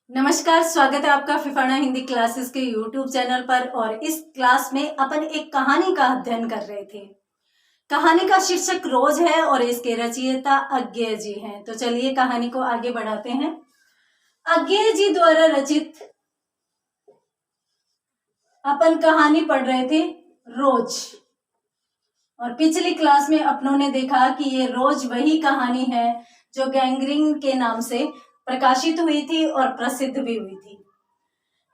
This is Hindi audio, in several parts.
नमस्कार, स्वागत है आपका फिफाना हिंदी क्लासेस के यूट्यूब चैनल पर। और इस क्लास में अपन एक कहानी का अध्ययन कर रहे थे। कहानी का शीर्षक रोज है और इसके रचयिता अज्ञेय जी हैं। तो चलिए कहानी को आगे बढ़ाते हैं। अज्ञेय जी द्वारा रचित अपन कहानी पढ़ रहे थे रोज। और पिछली क्लास में अपनों ने देखा कि ये रोज वही कहानी है जो गैंग्रीन के नाम से प्रकाशित हुई थी और प्रसिद्ध भी हुई थी।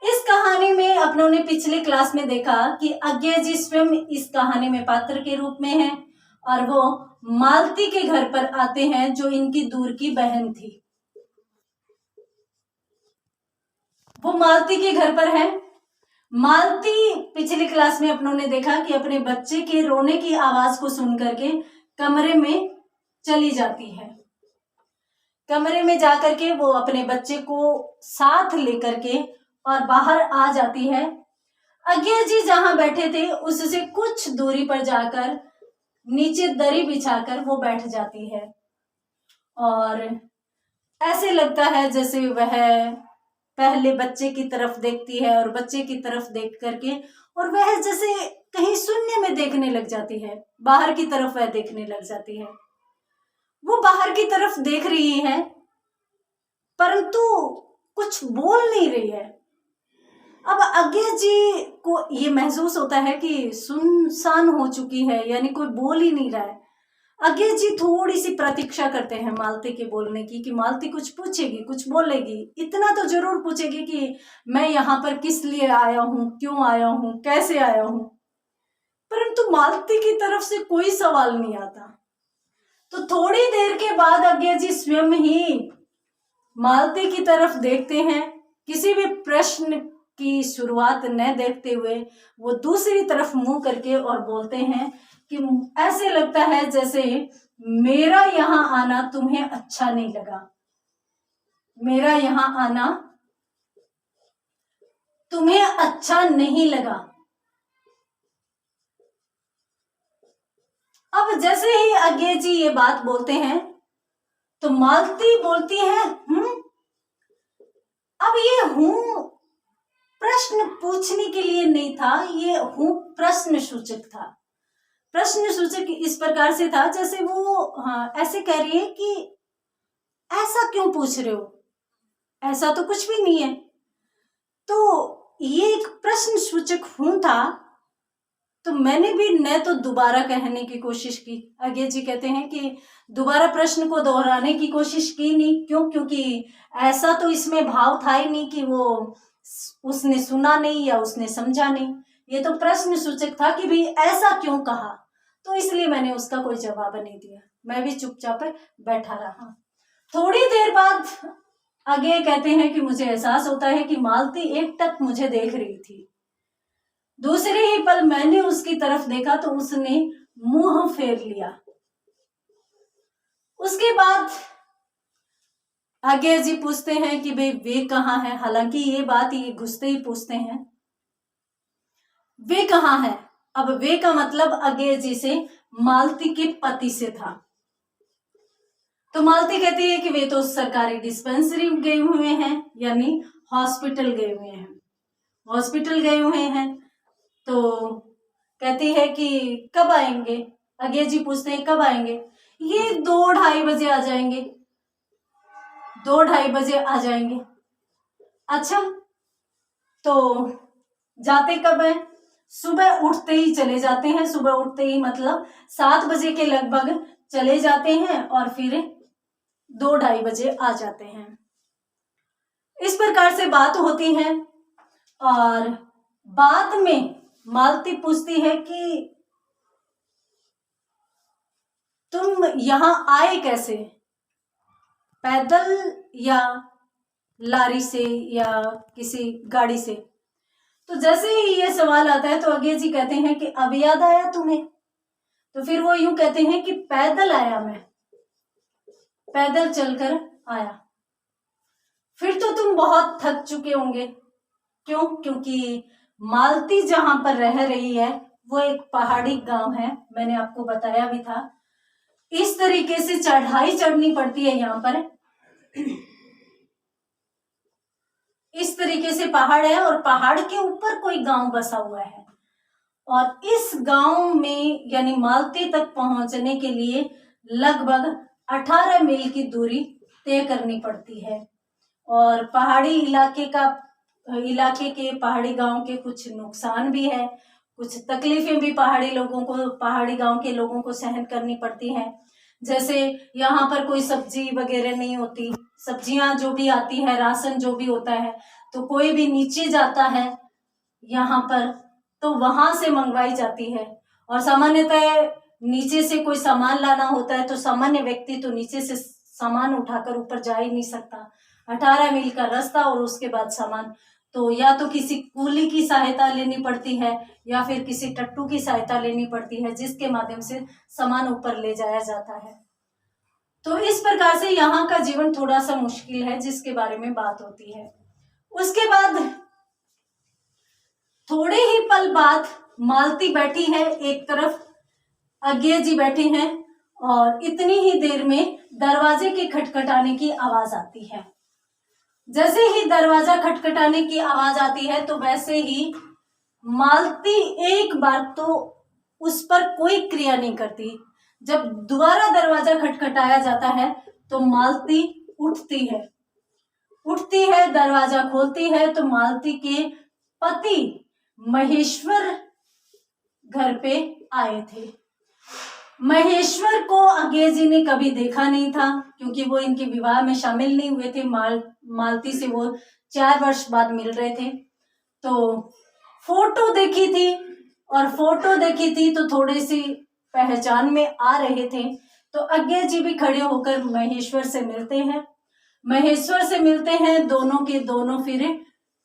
इस कहानी में अपनों ने पिछले क्लास में देखा कि अज्ञेय जी स्वयं इस कहानी में पात्र के रूप में हैं और वो मालती के घर पर आते हैं जो इनकी दूर की बहन थी। वो मालती के घर पर है। मालती पिछली क्लास में अपनों ने देखा कि अपने बच्चे के रोने की आवाज को सुन करके कमरे में चली जाती है। कमरे में जाकर के वो अपने बच्चे को साथ लेकर के और बाहर आ जाती है। अज्ञेय जी जहां बैठे थे उससे कुछ दूरी पर जाकर नीचे दरी बिछाकर वो बैठ जाती है और ऐसे लगता है जैसे वह पहले बच्चे की तरफ देखती है और बच्चे की तरफ देख करके और वह जैसे कहीं शून्य में देखने लग जाती है। बाहर की तरफ वह देखने लग जाती है। वो बाहर की तरफ देख रही है परंतु कुछ बोल नहीं रही है। अब अज्ञेय जी को ये महसूस होता है कि सुनसान हो चुकी है, यानी कोई बोल ही नहीं रहा है। अज्ञेय जी थोड़ी सी प्रतीक्षा करते हैं मालती के बोलने की कि मालती कुछ पूछेगी, कुछ बोलेगी। इतना तो जरूर पूछेगी कि मैं यहाँ पर किस लिए आया हूँ, क्यों आया हूँ, कैसे आया हूँ। परंतु मालती की तरफ से कोई सवाल नहीं आता। तो थोड़ी देर के बाद अज्ञेय जी स्वयं ही मालती की तरफ देखते हैं। किसी भी प्रश्न की शुरुआत न देखते हुए वो दूसरी तरफ मुंह करके और बोलते हैं कि ऐसे लगता है जैसे मेरा यहाँ आना तुम्हें अच्छा नहीं लगा। मेरा यहाँ आना तुम्हें अच्छा नहीं लगा। अब जैसे ही अज्ञेय जी ये बात बोलते हैं तो मालती बोलती है अब ये हूं प्रश्न पूछने के लिए नहीं था, ये हूं प्रश्न सूचक था। प्रश्न सूचक इस प्रकार से था जैसे वो ऐसे कह रही है कि ऐसा क्यों पूछ रहे हो, ऐसा तो कुछ भी नहीं है। तो ये एक प्रश्न सूचक हूं था। तो मैंने भी न तो दोबारा कहने की कोशिश की। अज्ञेय जी कहते हैं कि दोबारा प्रश्न को दोहराने की कोशिश की नहीं। क्यों? क्योंकि ऐसा तो इसमें भाव था ही नहीं कि वो उसने सुना नहीं या उसने समझा नहीं। ये तो प्रश्न सूचक था कि भाई ऐसा क्यों कहा। तो इसलिए मैंने उसका कोई जवाब नहीं दिया, मैं भी चुपचाप बैठा रहा। थोड़ी देर बाद अज्ञेय कहते हैं कि मुझे एहसास होता है कि मालती एकटक मुझे देख रही थी। दूसरे ही पल मैंने उसकी तरफ देखा तो उसने मुंह फेर लिया। उसके बाद अज्ञेय जी पूछते हैं कि भाई वे कहाँ है। हालांकि ये बात ये घुसते ही पूछते हैं वे कहाँ है। अब वे का मतलब अज्ञेय जी से मालती के पति से था। तो मालती कहती है कि वे तो सरकारी डिस्पेंसरी गए हुए हैं, यानी हॉस्पिटल गए हुए हैं। हॉस्पिटल गए हुए हैं तो कहती है कि कब आएंगे। अज्ञेय जी पूछते हैं कब आएंगे। ये 2-2:30 बजे आ जाएंगे। 2-2:30 बजे आ जाएंगे। अच्छा, तो जाते कब है? सुबह उठते ही चले जाते हैं। सुबह उठते ही मतलब 7 बजे के लगभग चले जाते हैं और फिर 2-2:30 बजे आ जाते हैं। इस प्रकार से बात होती है और बाद में मालती पूछती है कि तुम यहां आए कैसे, पैदल या लारी से या किसी गाड़ी से। तो जैसे ही ये सवाल आता है तो अज्ञेय जी कहते हैं कि अब याद आया तुम्हें। तो फिर वो यूं कहते हैं कि पैदल आया, मैं पैदल चलकर आया। फिर तो तुम बहुत थक चुके होंगे। क्यों? क्योंकि मालती जहां पर रह रही है वो एक पहाड़ी गांव है, मैंने आपको बताया भी था। इस तरीके से चढ़ाई चढ़नी पड़ती है यहाँ पर। इस तरीके से पहाड़ है और पहाड़ के ऊपर कोई गांव बसा हुआ है और इस गांव में यानी मालती तक पहुंचने के लिए लगभग 18 मील की दूरी तय करनी पड़ती है। और पहाड़ी इलाके के पहाड़ी गांव के कुछ नुकसान भी है, कुछ तकलीफें भी पहाड़ी गांव के लोगों को सहन करनी पड़ती हैं। जैसे यहाँ पर कोई सब्जी वगैरह नहीं होती, सब्जियां जो भी आती है, राशन जो भी होता है, तो कोई भी नीचे जाता है यहाँ पर तो वहां से मंगवाई जाती है। और सामान्यतः नीचे से कोई सामान लाना होता है तो सामान्य व्यक्ति तो नीचे से सामान उठाकर ऊपर जा ही नहीं सकता। 18 मील का रास्ता और उसके बाद सामान, तो या तो किसी कूली की सहायता लेनी पड़ती है या फिर किसी टट्टू की सहायता लेनी पड़ती है, जिसके माध्यम से सामान ऊपर ले जाया जाता है। तो इस प्रकार से यहाँ का जीवन थोड़ा सा मुश्किल है, जिसके बारे में बात होती है। उसके बाद थोड़े ही पल बाद मालती बैठी है एक तरफ, अज्ञे जी बैठी हैं और इतनी ही देर में दरवाजे के खटखटाने की आवाज आती है। जैसे ही दरवाजा खटखटाने की आवाज आती है तो वैसे ही मालती एक बार तो उस पर कोई क्रिया नहीं करती। जब दोबारा दरवाजा खटखटाया जाता है तो मालती उठती है, दरवाजा खोलती है तो मालती के पति महेश्वर घर पे आए थे। महेश्वर को अज्ञे जी ने कभी देखा नहीं था क्योंकि वो इनके विवाह में शामिल नहीं हुए थे। मालती से वो 4 वर्ष बाद मिल रहे थे, तो फोटो देखी थी तो थोड़ी सी पहचान में आ रहे थे। तो अज्ञे जी भी खड़े होकर महेश्वर से मिलते हैं। दोनों के दोनों फिर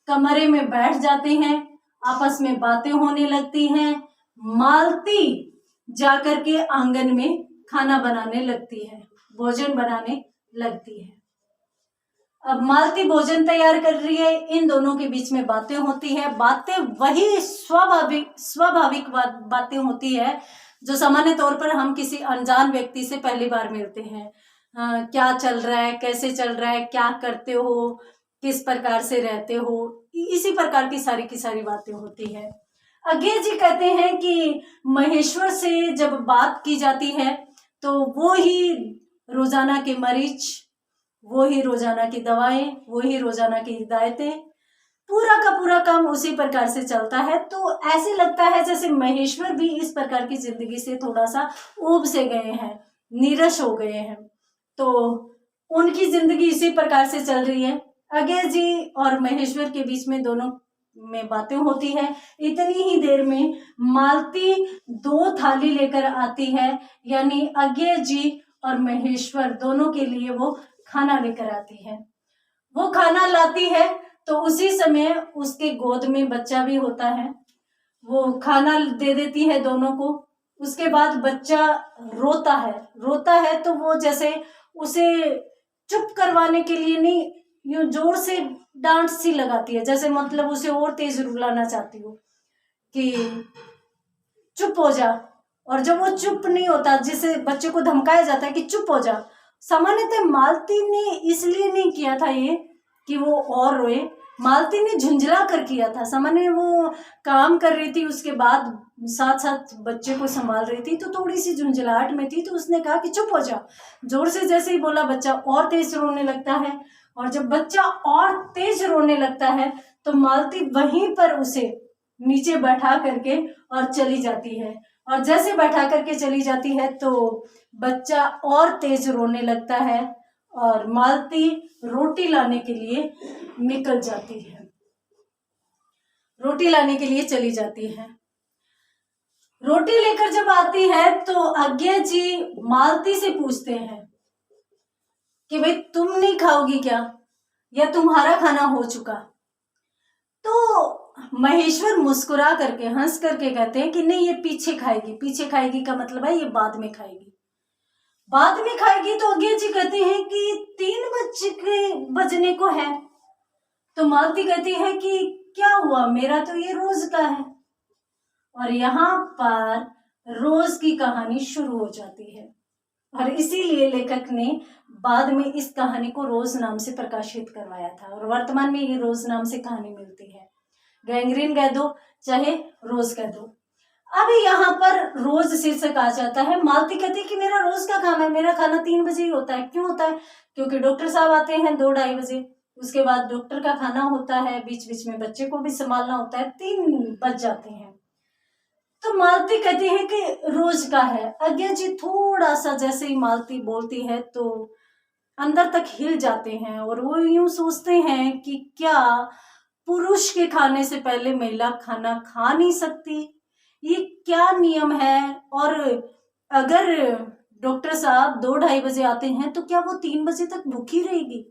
कमरे में बैठ जाते हैं, आपस में बातें होने लगती हैं। मालती जाकर के आंगन में खाना बनाने लगती है, भोजन बनाने लगती है। अब मालती भोजन तैयार कर रही है, इन दोनों के बीच में बातें होती है। बातें वही स्वाभाविक बातें होती है जो सामान्य तौर पर हम किसी अनजान व्यक्ति से पहली बार मिलते हैं। क्या चल रहा है, कैसे चल रहा है, क्या करते हो, किस प्रकार से रहते हो, इसी प्रकार की सारी बातें होती है। अज्ञे जी कहते हैं कि महेश्वर से जब बात की जाती है तो वो ही रोजाना के मरीज, वो ही रोजाना की दवाएं, वो ही रोजाना की हिदायतें, पूरा का पूरा काम उसी प्रकार से चलता है। तो ऐसे लगता है जैसे महेश्वर भी इस प्रकार की जिंदगी से थोड़ा सा ऊब से गए हैं, नीरस हो गए हैं। तो उनकी जिंदगी इसी प्रकार से चल रही है। अज्ञे जी और महेश्वर के बीच में दोनों में बातें होती है। इतनी ही देर में मालती 2 थाली लेकर आती है, यानी अज्ञे जी और महेश्वर दोनों के लिए वो खाना लेकर आती है। वो खाना लाती है तो उसी समय उसके गोद में बच्चा भी होता है, वो खाना दे देती है दोनों को। उसके बाद बच्चा रोता है तो वो जैसे उसे चुप करवाने के लिए नहीं, यूं जोर से डांट सी लगाती है, जैसे मतलब उसे और तेज रुलाना चाहती हो कि चुप हो जा। और जब वो चुप नहीं होता, जिसे बच्चे को धमकाया जाता है कि चुप हो जा, सामान्यतः मालती ने इसलिए नहीं किया था ये कि वो और रोए, मालती ने झुंझला कर किया था। सामान्य वो काम कर रही थी, उसके बाद साथ साथ बच्चे को संभाल रही थी, तो थोड़ी सी झुंझलाहट में थी, तो उसने कहा कि चुप हो जा। जोर से जैसे ही बोला, बच्चा और तेज रोने लगता है। और जब बच्चा और तेज रोने लगता है तो मालती वहीं पर उसे नीचे बैठा करके और चली जाती है। और जैसे बैठा करके चली जाती है तो बच्चा और तेज रोने लगता है और मालती रोटी लाने के लिए निकल जाती है, रोटी लाने के लिए चली जाती है। रोटी लेकर जब आती है तो अज्ञे जी मालती से पूछते हैं कि भाई तुम नहीं खाओगी क्या, या तुम्हारा खाना हो चुका? तो महेश्वर मुस्कुरा करके, हंस करके कहते हैं कि नहीं, ये पीछे खाएगी का मतलब है ये बाद में खाएगी। तो अज्ञे जी कहते हैं कि 3 बजने को है। तो मालती कहती है कि क्या हुआ, मेरा तो ये रोज का है। और यहाँ पर रोज की कहानी शुरू हो जाती है। और इसीलिए लेखक ने बाद में इस कहानी को रोज नाम से प्रकाशित करवाया था और वर्तमान में ये रोज नाम से कहानी मिलती है। गैंग्रीन कह दो चाहे रोज कह दो। अब यहाँ पर रोज शीर्षक आ जाता है। मालती कहती है कि मेरा रोज का काम है, मेरा खाना 3 बजे ही होता है। क्यों होता है? क्योंकि डॉक्टर साहब आते हैं 2-2:30 बजे, उसके बाद डॉक्टर का खाना होता है, बीच बीच में बच्चे को भी संभालना होता है, 3 बज जाते हैं। तो मालती कहती है कि रोज का है। आज्ञा जी थोड़ा सा जैसे ही मालती बोलती है तो अंदर तक हिल जाते हैं और वो यूं सोचते हैं कि क्या पुरुष के खाने से पहले महिला खाना खा नहीं सकती? ये क्या नियम है? और अगर डॉक्टर साहब 2-2:30 बजे आते हैं तो क्या वो 3 बजे तक भूखी रहेगी?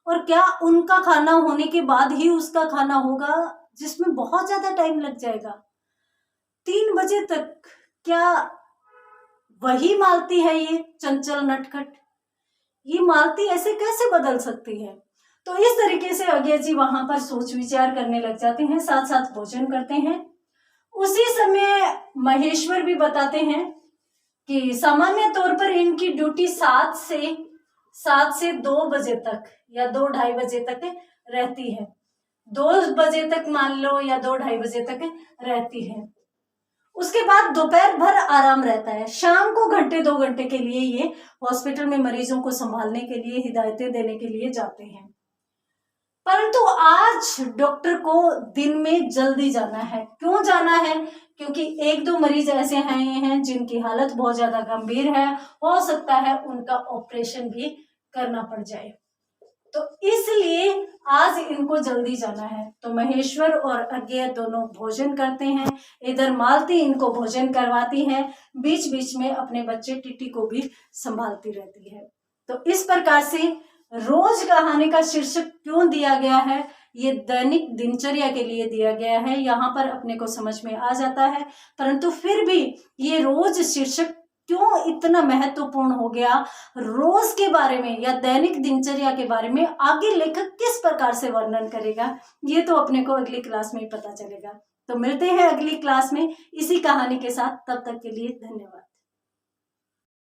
और क्या उनका खाना होने के बाद ही उसका खाना होगा, जिसमें बहुत ज्यादा टाइम लग जाएगा? 3 बजे तक क्या वही मालती है ये चंचल नटखट? ये मालती ऐसे कैसे बदल सकती है? तो इस तरीके से आज्ञा जी वहां पर सोच विचार करने लग जाते हैं, साथ साथ भोजन करते हैं। उसी समय महेश्वर भी बताते हैं कि सामान्य तौर पर इनकी ड्यूटी 7 से 2 बजे तक या 2-2:30 बजे तक रहती है। 2 बजे तक मान लो या 2-2:30 बजे तक रहती है। उसके बाद दोपहर भर आराम रहता है। शाम को 1-2 घंटे के लिए ये हॉस्पिटल में मरीजों को संभालने के लिए, हिदायतें देने के लिए जाते हैं। परंतु आज डॉक्टर को दिन में जल्दी जाना है। क्यों जाना है? क्योंकि 1-2 मरीज ऐसे आए हैं जिनकी हालत बहुत ज्यादा गंभीर है, हो सकता है उनका ऑपरेशन भी करना पड़ जाए, तो इसलिए आज इनको जल्दी जाना है। तो महेश्वर और आज्ञा दोनों भोजन करते हैं। इधर मालती इनको भोजन करवाती है, बीच बीच में अपने बच्चे टिटी को भी संभालती रहती है। तो इस प्रकार से रोज कहानी का शीर्षक क्यों दिया गया है? ये दैनिक दिनचर्या के लिए दिया गया है, यहाँ पर अपने को समझ में आ जाता है। परंतु फिर भी ये रोज शीर्षक क्यों इतना महत्वपूर्ण हो गया? रोज के बारे में या दैनिक दिनचर्या के बारे में आगे लेखक किस प्रकार से वर्णन करेगा, ये तो अपने को अगली क्लास में ही पता चलेगा। तो मिलते हैं अगली क्लास में इसी कहानी के साथ। तब तक के लिए धन्यवाद।